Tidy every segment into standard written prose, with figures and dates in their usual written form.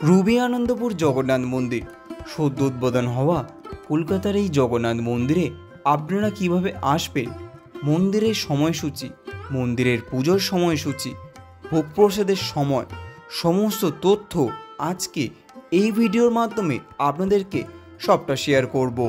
Ruby Anandpur Jagannath মন্দির সদ্য উদ্বোধন হওয়া কলকাতার এই জগন্নাথ মন্দিরে আপনারা কিভাবে আসবেন, মন্দিরের সময়সূচি, মন্দিরের পুজোর সময়সূচি, ভোগ প্রসাদের সময়, সমস্ত তথ্য আজকে এই ভিডিওর মাধ্যমে আপনাদেরকে সবটা শেয়ার করব।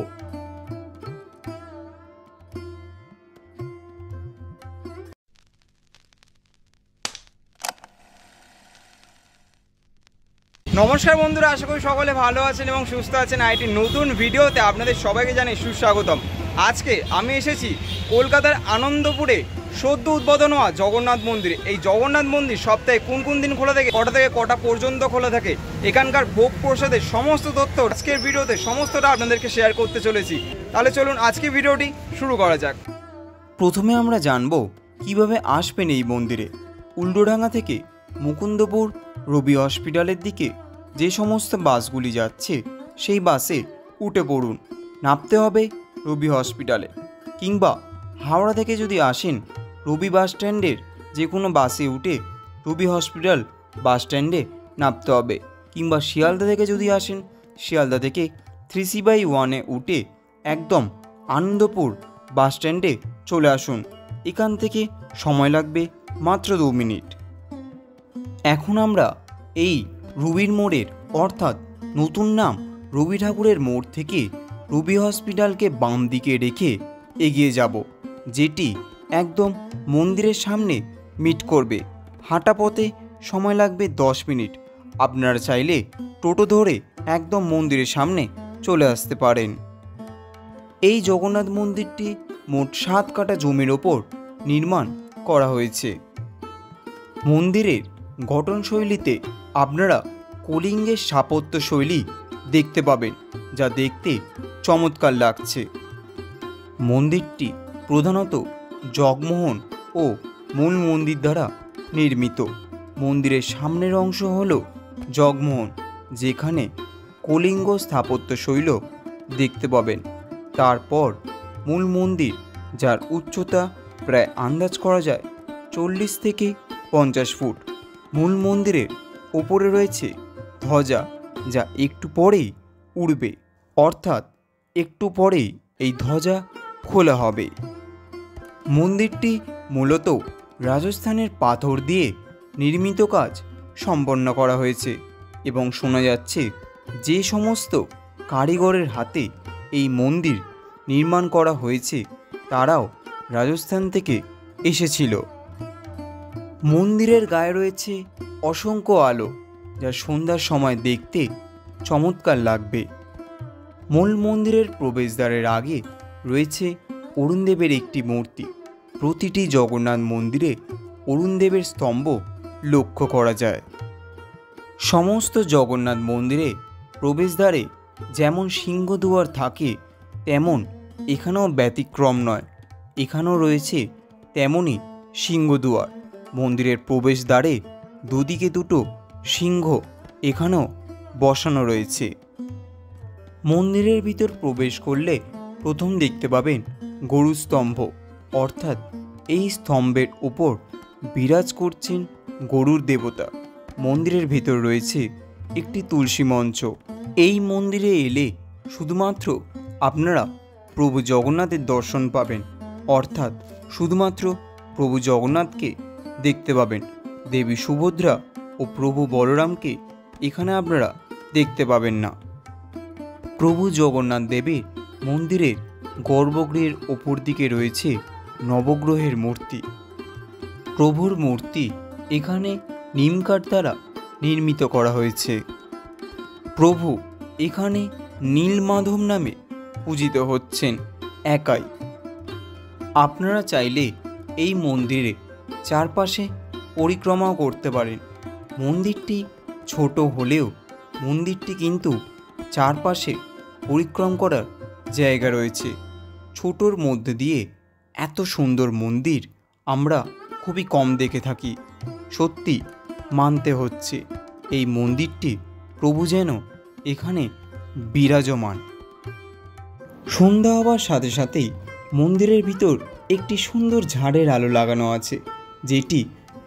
নমস্কার বন্ধুরা, আশা করি সকলে ভালো আছেন এবং সুস্থ আছেন। আইটি নতুন ভিডিওতে আপনাদের সবাইকে জানাই সুস্বাগতম। আজকে আমি এসেছি কলকাতার আনন্দপুরে সদ্য উদ্বোধন হওয়া জগন্নাথ মন্দির। এই জগন্নাথ মন্দির সপ্তাহে কোন কোন দিন খোলা থাকে, কটা থেকে কটা পর্যন্ত খোলা থাকে, এখানকার ভোগ প্রসাদের সমস্ত তথ্য আজকের ভিডিওতে সমস্তটা আপনাদেরকে শেয়ার করতে চলেছি। তাহলে চলুন আজকে ভিডিওটি শুরু করা যাক। প্রথমে আমরা জানব কিভাবে আসবেন এই মন্দিরে। উল্টোডাঙ্গা থেকে মুকুন্দপুর রবি হসপিটালের দিকে যে সমস্ত বাসগুলি যাচ্ছে সেই বাসে উঠে পড়ুন। নামতে হবে রবি হসপিটালে, কিংবা হাওড়া থেকে যদি আসেন রবি বাস স্ট্যান্ডের যে কোনো বাসে উঠে রবি হসপিটাল বাস স্ট্যান্ডে নামতে হবে, কিংবা শিয়ালদা থেকে যদি আসেন শিয়ালদা থেকে 3C/1-এ উঠে একদম আনন্দপুর বাস স্ট্যান্ডে চলে আসুন। এখান থেকে সময় লাগবে মাত্র 2 মিনিট। এখন আমরা এই রুবির মোড়ের অর্থাৎ নতুন নাম রবি ঠাকুরের মোড় থেকে রবি হসপিটালকে বাম দিকে রেখে এগিয়ে যাব, যেটি একদম মন্দিরের সামনে মিট করবে। হাঁটা পথে সময় লাগবে 10 মিনিট। আপনারা চাইলে টোটো ধরে একদম মন্দিরের সামনে চলে আসতে পারেন। এই জগন্নাথ মন্দিরটি মোট 7 কাঠা জমির ওপর নির্মাণ করা হয়েছে। মন্দিরের গঠনশৈলীতে আপনারা কলিঙ্গের স্থাপত্য শৈলী দেখতে পাবেন, যা দেখতে চমৎকার লাগছে। মন্দিরটি প্রধানত জগমোহন ও মূল মন্দির দ্বারা নির্মিত। মন্দিরের সামনের অংশ হল জগমোহন, যেখানে কলিঙ্গ স্থাপত্য শৈল দেখতে পাবেন। তারপর মূল মন্দির, যার উচ্চতা প্রায় আন্দাজ করা যায় 40 থেকে 50 ফুট। মূল মন্দিরের ওপরে রয়েছে ধ্বজা, যা একটু পরেই উড়বে, অর্থাৎ একটু পরেই এই ধ্বজা খোলা হবে। মন্দিরটি মূলত রাজস্থানের পাথর দিয়ে নির্মিত কাজ সম্পন্ন করা হয়েছে এবং শোনা যাচ্ছে যে সমস্ত কারিগরের হাতে এই মন্দির নির্মাণ করা হয়েছে তারাও রাজস্থান থেকে এসেছিল। মন্দিরের গায়ে রয়েছে অসংখ্য আলো, যা সন্ধ্যার সময় দেখতে চমৎকার লাগবে। মূল মন্দিরের প্রবেশদ্বারের আগে রয়েছে অরুণদেবের একটি মূর্তি। প্রতিটি জগন্নাথ মন্দিরে অরুণদেবের স্তম্ভ লক্ষ্য করা যায়। সমস্ত জগন্নাথ মন্দিরে প্রবেশদ্বারে যেমন সিংহদুয়ার থাকে, তেমন এখানেও ব্যতিক্রম নয়। এখানেও রয়েছে তেমনই সিংহদুয়ার। মন্দিরের প্রবেশদ্বারে দুদিকে দুটো সিংহ এখানেও বসানো রয়েছে। মন্দিরের ভিতর প্রবেশ করলে প্রথম দেখতে পাবেন গরুর স্তম্ভ, অর্থাৎ এই স্তম্ভের উপর বিরাজ করছেন গরুর দেবতা। মন্দিরের ভিতর রয়েছে একটি তুলসী মঞ্চ। এই মন্দিরে এলে শুধুমাত্র আপনারা প্রভু জগন্নাথের দর্শন পাবেন, অর্থাৎ শুধুমাত্র প্রভু জগন্নাথকে দেখতে পাবেন। দেবী সুভদ্রা ও প্রভু বলরামকে এখানে আপনারা দেখতে পাবেন না। প্রভু জগন্নাথ দেবের মন্দিরের গর্ভগৃহের ওপর দিকে রয়েছে নবগ্রহের মূর্তি। প্রভুর মূর্তি এখানে নিমকাঠ দ্বারা নির্মিত করা হয়েছে। প্রভু এখানে নীলমাধব নামে পূজিত হচ্ছেন একাই। আপনারা চাইলে এই মন্দিরে চারপাশে পরিক্রমাও করতে পারেন। মন্দিরটি ছোট হলেও মন্দিরটি কিন্তু চারপাশে পরিক্রম করার জায়গা রয়েছে। ছোটোর মধ্যে দিয়ে এত সুন্দর মন্দির আমরা খুবই কম দেখে থাকি। সত্যি মানতে হচ্ছে এই মন্দিরটি প্রভু যেন এখানে বিরাজমান। সন্ধ্যা হওয়ার সাথে সাথেই মন্দিরের ভিতর একটি সুন্দর ঝাড়ের আলো লাগানো আছে, যেটি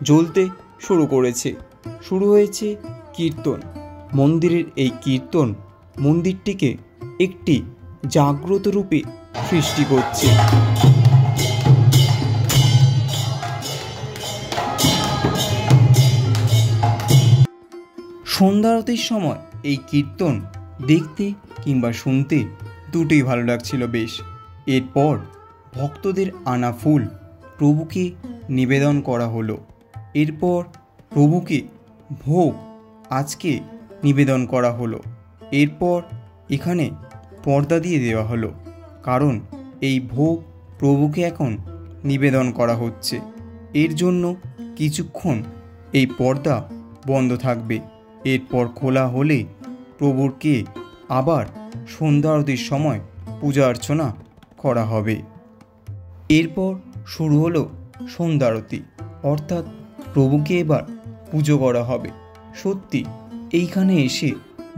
জ্বলতে শুরু করেছে। শুরু হয়েছে কীর্তন। মন্দিরের এই কীর্তন মন্দিরটিকে একটি জাগ্রত রূপে সৃষ্টি করছে। সন্ধ্যা আরতির সময় এই কীর্তন দেখতে কিংবা শুনতে দুটোই ভালো লাগছিল বেশ। এরপর ভক্তদের আনা ফুল প্রভুকে নিবেদন করা হলো। এরপর প্রভুকে ভোগ আজকে নিবেদন করা হলো। এরপর এখানে পর্দা দিয়ে দেওয়া হলো, কারণ এই ভোগ প্রভুকে এখন নিবেদন করা হচ্ছে। এর জন্য কিছুক্ষণ এই পর্দা বন্ধ থাকবে। এরপর খোলা হলে প্রভুকে আবার সন্ধ্যা আরতির সময় পূজা অর্চনা করা হবে। এরপর শুরু হলো সন্ধ্যা আরতি, অর্থাৎ প্রভুকে এবার পুজো করা হবে। সত্যি এইখানে এসে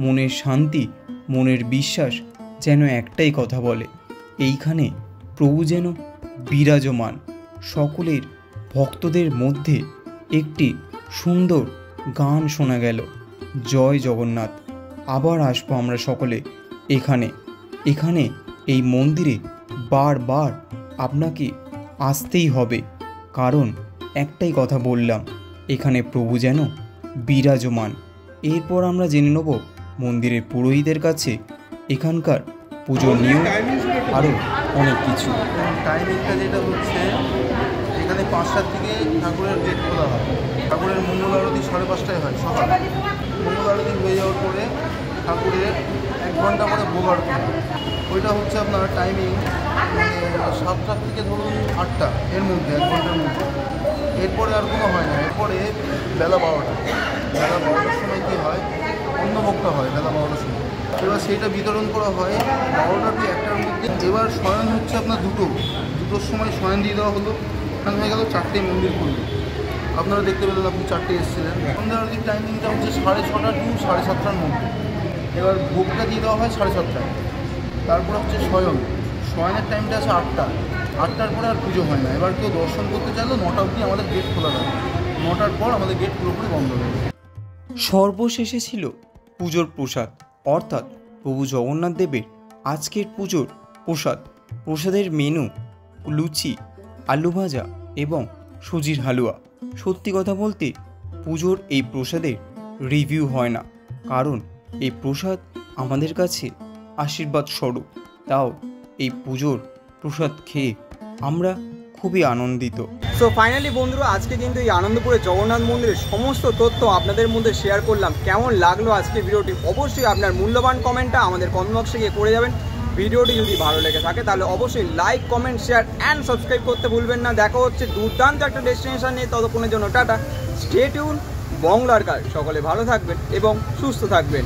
মনের শান্তি, মনের বিশ্বাস যেন একটাই কথা বলে, এইখানে প্রভু যেন বিরাজমান। সকলের ভক্তদের মধ্যে একটি সুন্দর গান শোনা গেল, জয় জগন্নাথ। আবার আসবো আমরা সকলে এখানে এই মন্দিরে বারবার আপনাকে আসতেই হবে, কারণ একটাই কথা বললাম, এখানে প্রভু যেন বিরাজমান। এরপর আমরা জেনে নেব মন্দিরের পুরোহিতের কাছে এখানকার পুজোর নিয়ম, আরও অনেক কিছু। টাইমিংটা যেটা হচ্ছে, এখানে 5টার দিকে ঠাকুরের গেট খোলা হয়। ঠাকুরের মঙ্গল আরতি 5:30টায় হয় সকাল। মঙ্গল আরতি হয়ে যাওয়ার পরে ঠাকুরের 1 ঘন্টা পরে ভোগ আরতি হয়। ওইটা হচ্ছে আপনার টাইমিং 7টা থেকে ধরুন 8টা, এর মধ্যে 1 ঘন্টার মধ্যে। এরপরে আর কোনো হয় না। এরপরে বেলা 12টার সময় কী হয়, অন্নভোগটা হয় বেলা 12টার সময়। এবার সেইটা বিতরণ করা হয় 12টা টু 1টার মধ্যে। এবার শয়ন হচ্ছে আপনার দুটোর সময় শয়ন দিয়ে দেওয়া হলো। এখানে হয়ে গেল 4টেই মন্দির খুলল। আপনারা দেখতে পেলেন, আপনি 4টে এসেছিলেন। সন্ধ্যা আরতির টাইমিংটা হচ্ছে 6:30টা টু 7:30টার মধ্যে। এবার ভোগটা দিয়ে দেওয়া হয় 7:30টায়। তারপরে হচ্ছে শয়নের টাইমটা আছে 8টার পরে আর পুজো হয় না। এবার কেউ দর্শন করতে চাইলে 9টা অবধি আমাদের গেট খোলা থাকে। 9টার পর আমাদের গেট পুরোপুরি বন্ধ হয়ে যায়। সর্বশেষে ছিল পুজোর প্রসাদ, অর্থাৎ প্রভু জগন্নাথ দেবের আজকের পুজোর প্রসাদের মেনু লুচি, আলু ভাজা এবং সুজির হালুয়া। সত্যি কথা বলতে পুজোর এই প্রসাদের রিভিউ হয় না, কারণ এই প্রসাদ আমাদের কাছে আশীর্বাদ স্বরূপ। তাও এই পুজোর প্রসাদ খেয়ে আমরা খুবই আনন্দিত। সো ফাইনালি বন্ধুরা, আজকে কিন্তু এই আনন্দপুরের জগন্নাথ মন্দিরের সমস্ত তথ্য আপনাদের মধ্যে শেয়ার করলাম। কেমন লাগলো আজকে ভিডিওটি, অবশ্যই আপনার মূল্যবান কমেন্টটা আমাদের কমেন্ট বক্সে গিয়ে করে যাবেন। ভিডিওটি যদি ভালো লেগে থাকে তাহলে অবশ্যই like, comment, share and subscribe করতে ভুলবেন না। দেখা হচ্ছে দুর্দান্ত একটা ডেস্টিনেশন নিয়ে, ততক্ষণের জন্য টাটা, স্টে টিউন, বাংলার কাজ। সকলে ভালো থাকবেন এবং সুস্থ থাকবেন।